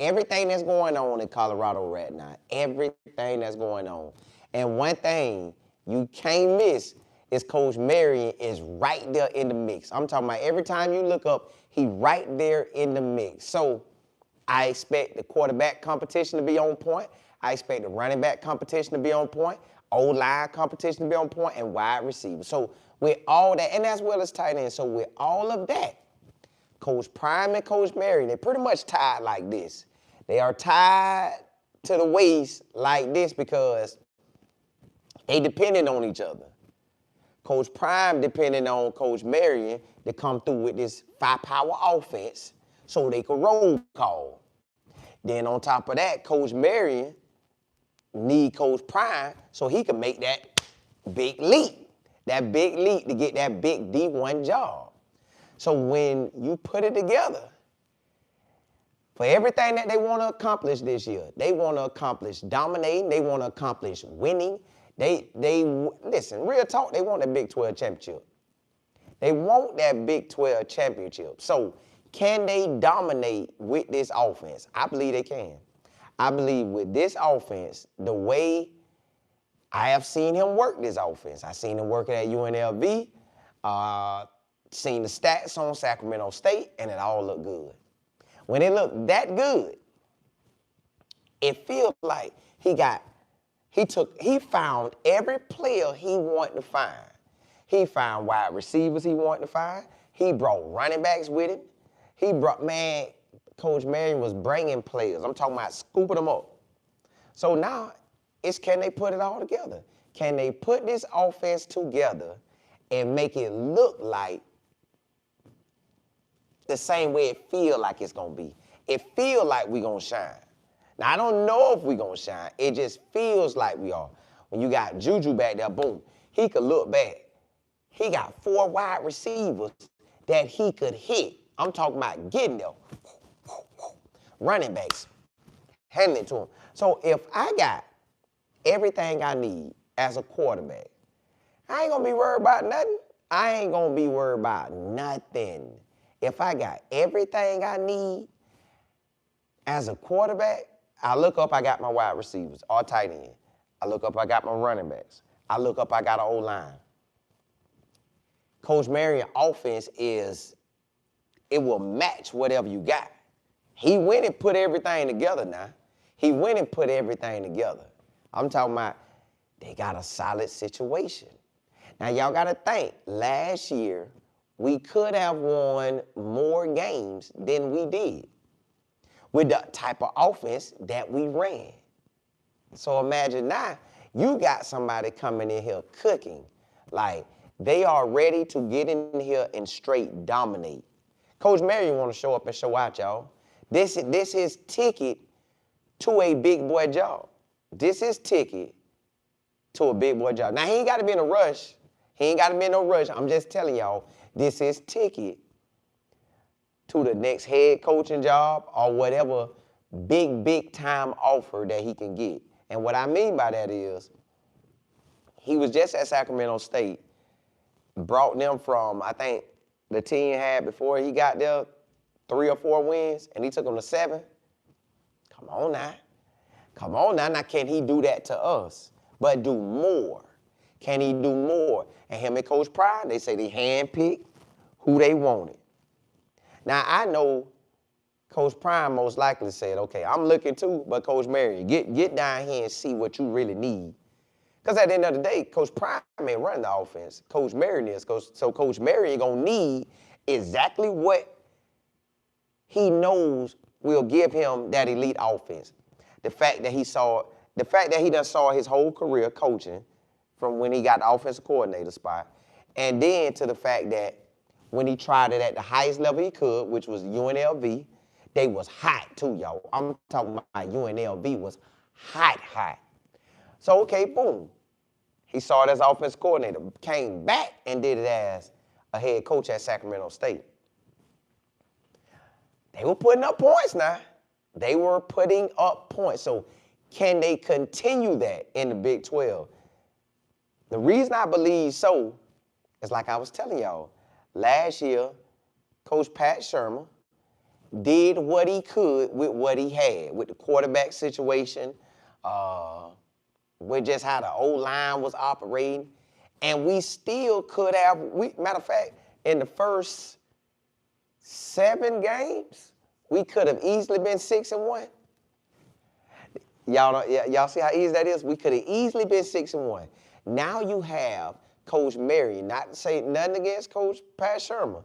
everything that's going on in Colorado right now, everything that's going on. And one thing you can't miss is Coach Marion is right there in the mix. I'm talking about every time you look up, he right there in the mix. So I expect the quarterback competition to be on point. I expect the running back competition to be on point, O-line competition to be on point, and wide receiver. So with all that, and as well as tight end, so with all of that, Coach Prime and Coach Marion, they pretty much tied like this. They are tied to the waist like this because they depending on each other. Coach Prime depending on Coach Marion to come through with this five-power offense so they could roll call. Then on top of that, Coach Marion need Coach Prime so he can make that big leap to get that big D1 job. So when you put it together, for everything that they want to accomplish this year, they want to accomplish dominating, they want to accomplish winning. They listen, real talk, they want that Big 12 championship. They want that Big 12 championship. So can they dominate with this offense? I believe they can. I believe with this offense, the way I have seen him work this offense, I seen him working at UNLV, seen the stats on Sacramento State, and it all looked good. When it looked that good, it feels like he found every player he wanted to find. He found wide receivers he wanted to find. He brought running backs with him. Coach Marion was bringing players. I'm talking about scooping them up. So now, can they put it all together? Can they put this offense together and make it look like the same way it feel like it's going to be? It feel like we going to shine. Now, I don't know if we going to shine. It just feels like we are. When you got Juju back there, boom, he could look back. He got 4 wide receivers that he could hit. I'm talking about getting there. Running backs, handing it to him. So if I got everything I need as a quarterback, I ain't going to be worried about nothing. I ain't going to be worried about nothing. If I got everything I need as a quarterback, I look up, I got my wide receivers, all tight end. I look up, I got my running backs. I look up, I got an O-line. Coach Marion offense it will match whatever you got. He went and put everything together now. He went and put everything together. I'm talking about they got a solid situation. Now, y'all got to think, last year, we could have won more games than we did with the type of offense that we ran. So imagine now, you got somebody coming in here cooking. Like, they are ready to get in here and straight dominate. Coach Marion want to show up and show out, y'all. This is his ticket to a big boy job. This is ticket to a big boy job. Now, he ain't got to be in a rush. He ain't got to be in no rush. I'm just telling y'all, this is ticket to the next head coaching job or whatever big time offer that he can get. And what I mean by that is, he was just at Sacramento State, brought them from, I think, the team had before he got there 3 or 4 wins, and he took them to 7. Come on now. Come on now. Now, can he do that to us? But do more. Can he do more? And him and Coach Pride, they say they handpicked who they wanted. Now, I know Coach Prime most likely said, okay, I'm looking too, but Coach Marion, get down here and see what you really need. Because at the end of the day, Coach Prime ain't running the offense. Coach Marion is. So Coach Marion going to need exactly what he knows will give him that elite offense. The fact that he done saw his whole career coaching from when he got the offensive coordinator spot, and then to the fact that when he tried it at the highest level he could, which was UNLV, they was hot too, y'all. I'm talking about UNLV was hot. So, okay, boom. He saw it as offensive coordinator, came back and did it as a head coach at Sacramento State. They were putting up points now. They were putting up points. So can they continue that in the Big 12? The reason I believe so is like I was telling y'all. Last year, Coach Pat Shermer did what he could with what he had, with the quarterback situation, with just how the O-line was operating. And we still could have, matter of fact, in the first 7 games, we could have easily been 6-1. Y'all see how easy that is? We could have easily been 6-1. Now you have Coach Marion, not to say nothing against Coach Pat Shermer.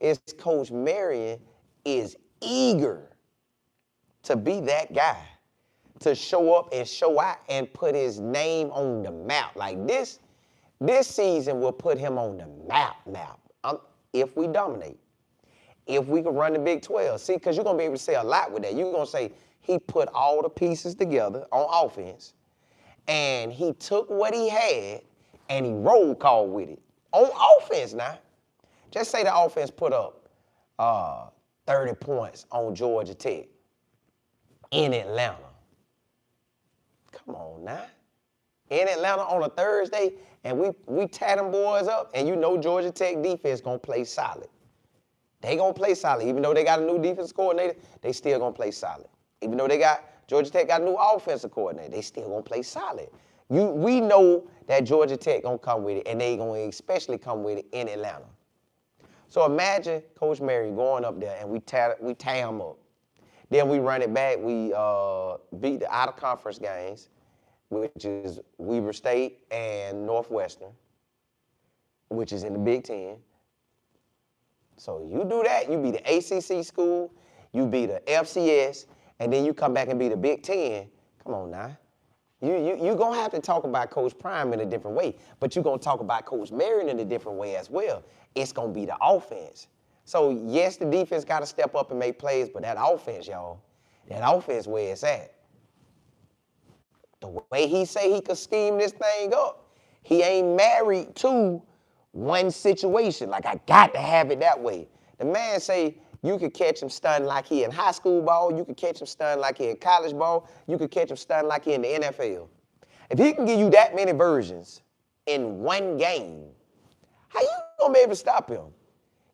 It's Coach Marion is eager to be that guy, to show up and show out and put his name on the map. Like this season will put him on the map. If we dominate. If we can run the Big 12. See, because you're going to be able to say a lot with that. You're going to say he put all the pieces together on offense, and he took what he had, and he roll called with it. On offense now. Just say the offense put up 30 points on Georgia Tech in Atlanta. Come on now. In Atlanta on a Thursday, and we tie them boys up, and you know Georgia Tech defense going to play solid. They going to play solid. Even though they got a new defense coordinator, they still going to play solid. Even though Georgia Tech got a new offensive coordinator, they still going to play solid. We know that Georgia Tech going to come with it, and they going to especially come with it in Atlanta. So imagine Coach Marion going up there, and we tie him up. Then we run it back. We beat the out-of-conference games, which is Weber State and Northwestern, which is in the Big Ten. So you do that, you be the ACC school, you be the FCS, and then you come back and be the Big Ten. Come on now. You're going to have to talk about Coach Prime in a different way, but you're going to talk about Coach Marion in a different way as well. It's going to be the offense. So, yes, the defense got to step up and make plays, but that offense, y'all, that offense where it's at. The way he say he could scheme this thing up, he ain't married to one situation. Like, I got to have it that way. The man say you could catch him stunned like he in high school ball. You could catch him stunned like he in college ball. You could catch him stunned like he in the NFL. If he can give you that many versions in one game, how you going to be able to stop him?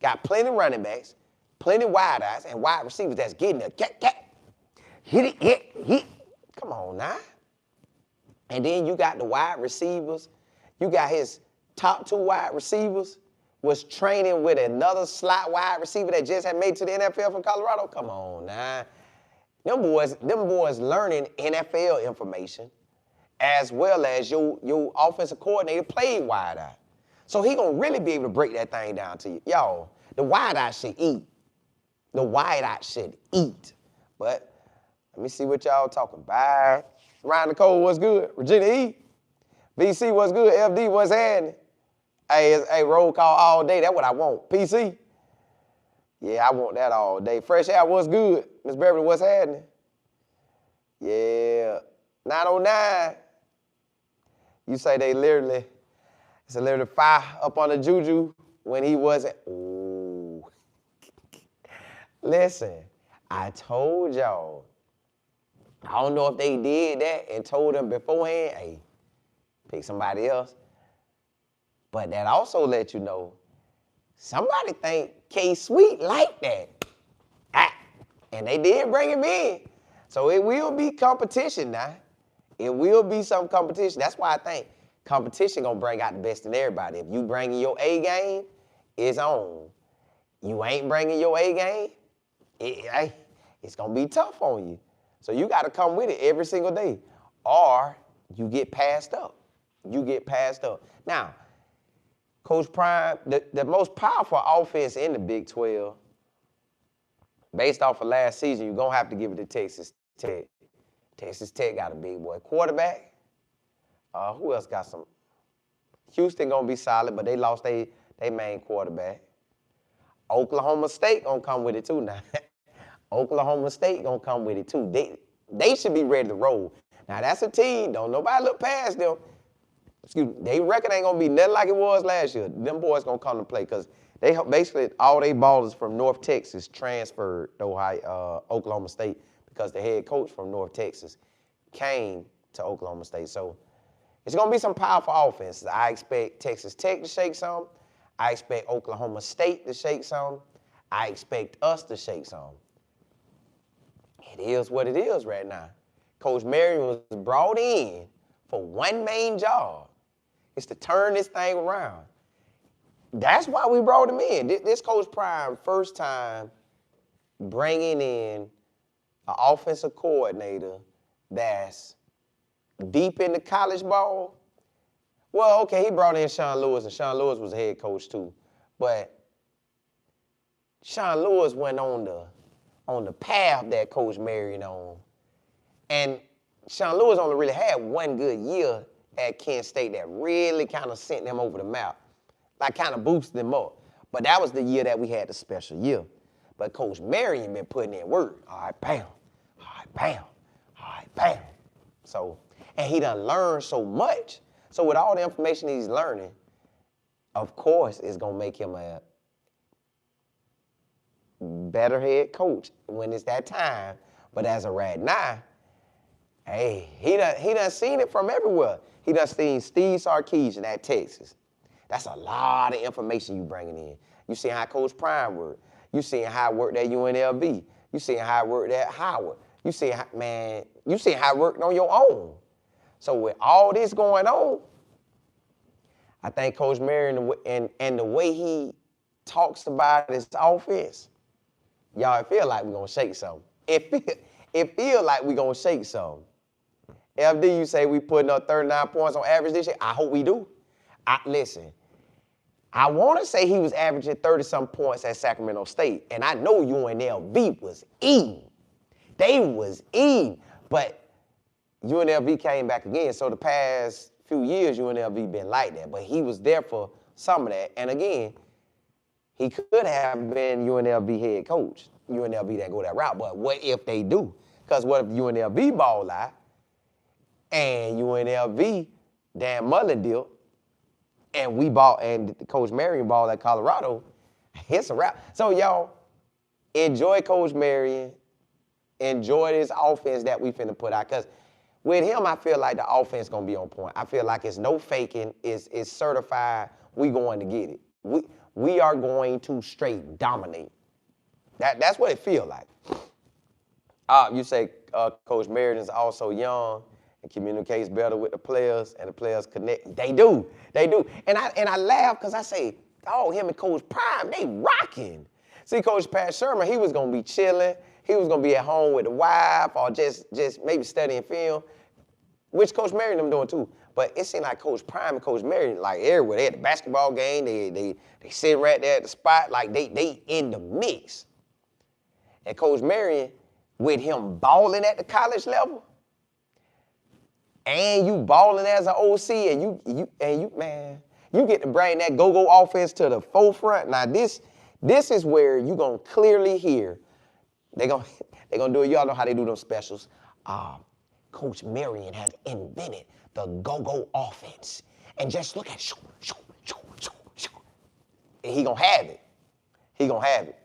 Got plenty running backs, plenty wide eyes, and wide receivers that's getting there. Hit it. Come on now. And then you got the wide receivers. You got his top 2 wide receivers was training with another slot wide receiver that just had made to the NFL from Colorado. Come on now. Them boys learning NFL information as well as your offensive coordinator played wide eye. So he gonna really be able to break that thing down to you. Y'all, the wide eye should eat. The wide eye should eat. But let me see what y'all talking about. Ryan Nicole, what's good? Regina E. BC, what's good? FD, what's happening? Hey, roll call all day. That's what I want. PC? Yeah, I want that all day. Fresh Air, what's good? Miss Beverly, what's happening? Yeah. 909. You say it's a literally fire up on the Juju when he wasn't. Ooh. Listen, I told y'all. I don't know if they did that and told them beforehand, hey, pick somebody else. But that also let you know, somebody think K-Sweet like that. And they did bring him in. So it will be competition now. It will be some competition. That's why I think competition gonna bring out the best in everybody. If you bringing your A game, it's on. You ain't bringing your A game, it's gonna be tough on you. So you gotta come with it every single day, or you get passed up. Now, Coach Prime, the most powerful offense in the Big 12, based off of last season, you're gonna have to give it to Texas Tech. Texas Tech got a big boy quarterback. Who else got some? Houston gonna be solid, but they lost their main quarterback. Oklahoma State gonna come with it too now. Oklahoma State gonna come with it too. They should be ready to roll. Now that's a team. Don't nobody look past them. Excuse me. They record ain't gonna be nothing like it was last year. Them boys gonna come to play because they basically all they ballers from North Texas transferred to Oklahoma State because the head coach from North Texas came to Oklahoma State. So it's gonna be some powerful offenses. I expect Texas Tech to shake some. I expect Oklahoma State to shake some. I expect us to shake some. It is what it is right now. Coach Marion was brought in for one main job. It's to turn this thing around. That's why we brought him in. This Coach Prime, first time bringing in an offensive coordinator that's deep into college ball. Well, okay, he brought in Sean Lewis, and Sean Lewis was a head coach too. But Sean Lewis went on the path that Coach Marion on. And Sean Lewis only really had one good year at Kent State that really kind of sent them over the map. Like kind of boosted them up. But that was the year that we had the special year. But Coach Marion been putting in work. All right, bam. All right, bam. All right, bam. So, and he done learned so much. So with all the information he's learning, of course, it's going to make him a better head coach when it's that time. But as of right now, hey, he done seen it from everywhere. He done seen Steve Sarkisian at Texas. That's a lot of information you bringing in. You see how Coach Prime worked. You see how it worked at UNLV. You see how it worked at Howard. You see how, man, you see how it worked on your own. So with all this going on, I think Coach Marion and the way he talks about his offense, y'all, it feel like we're going to shake something. It feel like we're going to shake something. FD, you say we putting up 39 points on average this year? I hope we do. Listen, I want to say he was averaging 30-some points at Sacramento State, and I know UNLV was eating. They was eating, but UNLV came back again. So the past few years, UNLV been like that, but he was there for some of that. And again, he could have been UNLV head coach. UNLV didn't go that route, but what if they do? Because what if UNLV ball out and UNLV, Dan Mullen deal, and we bought, and Coach Marion ball at Colorado, it's a wrap. So y'all, enjoy Coach Marion. Enjoy this offense that we finna put out. Because with him, I feel like the offense gonna be on point. I feel like it's no faking. It's certified. We going to get it. We are going to straight dominate. That's what it feel like. You say Coach Marion is also young and communicates better with the players, and the players connect. They do. And I laugh because I say, oh, him and Coach Prime, they rocking. See, Coach Pat Sherman, he was gonna be chilling. He was gonna be at home with the wife or just maybe studying film, which Coach Marion them doing too. But it seemed like Coach Prime and Coach Marion, like everywhere. They at the basketball game, they sit right there at the spot, like they in the mix. And Coach Marion, with him balling at the college level, and you balling as an OC, and you man, you get to bring that go-go offense to the forefront. Now this is where you're gonna clearly hear. They're gonna do it. Y'all know how they do those specials. Coach Marion has invented the go-go offense. And just look at shoo. And he gonna have it. He gonna have it.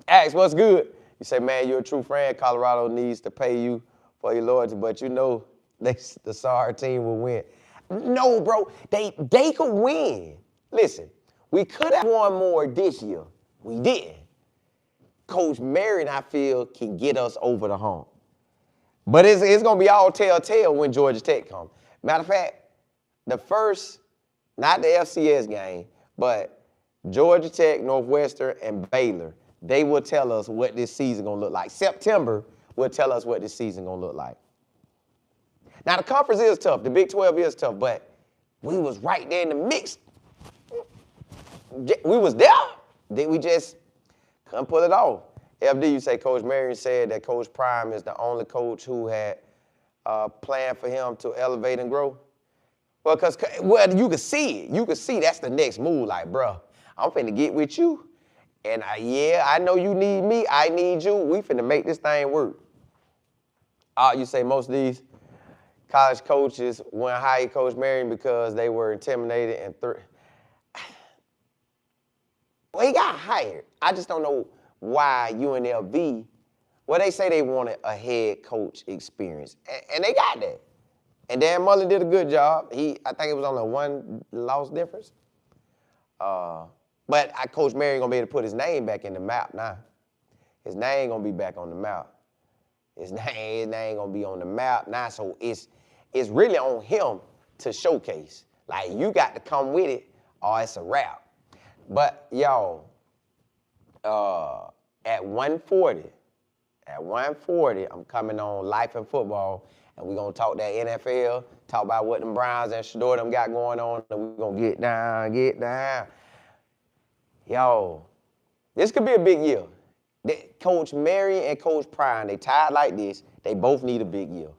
Alex, what's good? You say, man, you're a true friend. Colorado needs to pay you for your loyalty, but you know the SAR team will win. No, bro, they could win. Listen, we could have won more this year. We didn't. Coach Marion, I feel, can get us over the hump. But it's going to be all telltale when Georgia Tech comes. Matter of fact, the first, not the FCS game, but Georgia Tech, Northwestern, and Baylor, they will tell us what this season going to look like. September will tell us what this season going to look like. Now, the conference is tough. The Big 12 is tough, but we was right there in the mix. We was there. Did we just couldn't pull it off? FD, you say Coach Marion said that Coach Prime is the only coach who had planned for him to elevate and grow. Well, you can see it. You can see that's the next move. Like, bro, I'm finna get with you. And I know you need me. I need you. We finna make this thing work. You say most of these college coaches wouldn't hire Coach Marion because they were intimidated and well, he got hired. I just don't know why UNLV, well, they say they wanted a head coach experience, and they got that. And Dan Mullen did a good job. I think it was only one loss difference. But Coach Marion gonna be able to put his name back in the map now. His name gonna be back on the map. His name gonna be on the map now. So it's really on him to showcase. Like you got to come with it, or it's a wrap. But y'all, at 1:40, I'm coming on Life and Football, and we're gonna talk that NFL, talk about what them Browns and Shador them got going on, and we're gonna get down. Yo, this could be a big year. Coach Marion and Coach Prime, they tied like this, they both need a big year.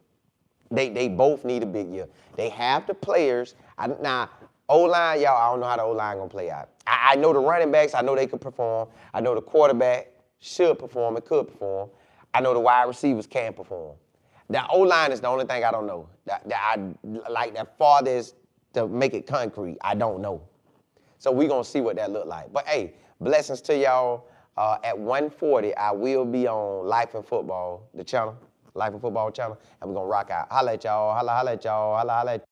They both need a big year. They have the players. Now, O-line, y'all, I don't know how the O-line gonna play out. I know the running backs, I know they could perform. I know the quarterback should perform and could perform. I know the wide receivers can perform. The O-line is the only thing I don't know. I like that farthest to make it concrete, I don't know. So we're gonna see what that look like. But hey, blessings to y'all. At 1:40, I will be on Life and Football, the channel, Life and Football channel, and we're gonna rock out. Holla at y'all, holla at y'all, holla at y'all.